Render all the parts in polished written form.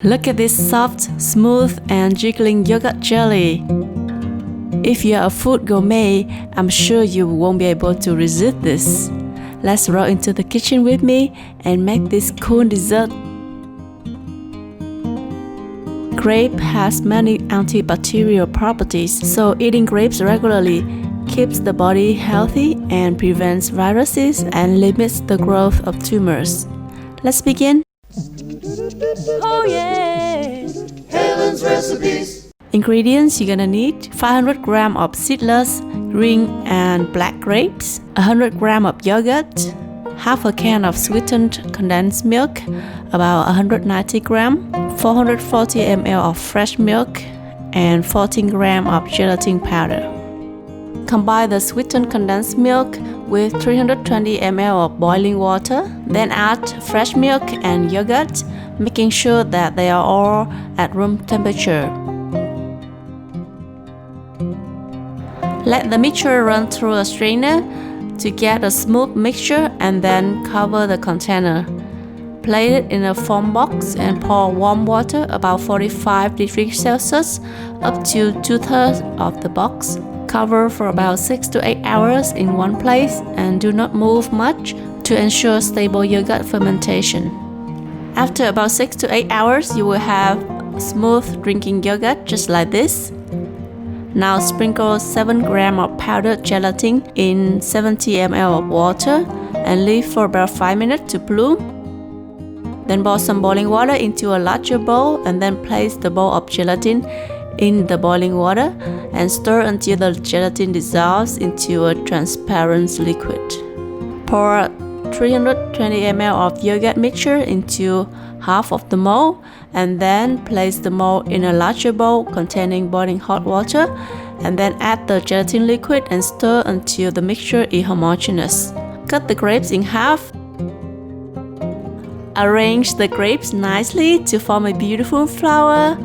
Look at this soft, smooth, and jiggling yogurt jelly. If you're a food gourmet, I'm sure you won't be able to resist this. Let's roll into the kitchen with me and make this cool dessert. Grape has many antibacterial properties, so eating grapes regularly keeps the body healthy and prevents viruses and limits the growth of tumors. Let's begin. Oh yeah! Helen's recipes. Ingredients you're gonna need: 500 grams of seedless, green and black grapes, 100 grams of yogurt, half a can of sweetened condensed milk, about 190 grams, 440 ml of fresh milk, and 14 grams of gelatin powder. Combine the sweetened condensed milk with 320 ml of boiling water, then add fresh milk and yogurt, making sure that they are all at room temperature. Let the mixture run through a strainer to get a smooth mixture and then cover the container. Place it in a foam box and pour warm water about 45 degrees Celsius up to 2/3 of the box. Cover for about 6 to 8 hours in one place and do not move much to ensure stable yogurt fermentation. After about 6 to 8 hours, you will have smooth drinking yogurt just like this. Now sprinkle 7 grams of powdered gelatin in 70 ml of water and leave for about 5 minutes to bloom. Then pour some boiling water into a larger bowl and then place the bowl of gelatin in the boiling water and stir until the gelatin dissolves into a transparent liquid. Pour 320 ml of yogurt mixture into half of the mold and then place the mold in a larger bowl containing boiling hot water and then add the gelatin liquid and stir until the mixture is homogeneous. Cut the grapes in half. Arrange the grapes nicely to form a beautiful flower.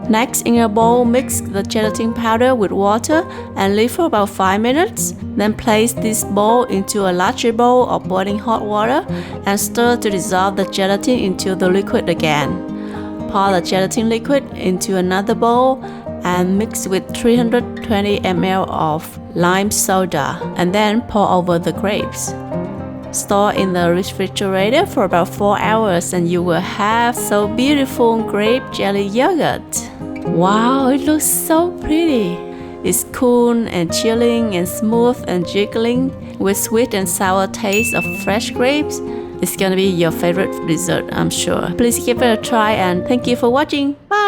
Next, in a bowl, mix the gelatin powder with water and leave for about 5 minutes. Then place this bowl into a larger bowl of boiling hot water and stir to dissolve the gelatin into the liquid again. Pour the gelatin liquid into another bowl and mix with 320 ml of lime soda and then pour over the grapes. Store in the refrigerator for about 4 hours and you will have so beautiful grape jelly yogurt. Wow, it looks so pretty. It's cool and chilling and smooth and jiggling with sweet and sour taste of fresh grapes. It's gonna be your favorite dessert, I'm sure. Please give it a try and thank you for watching. Bye!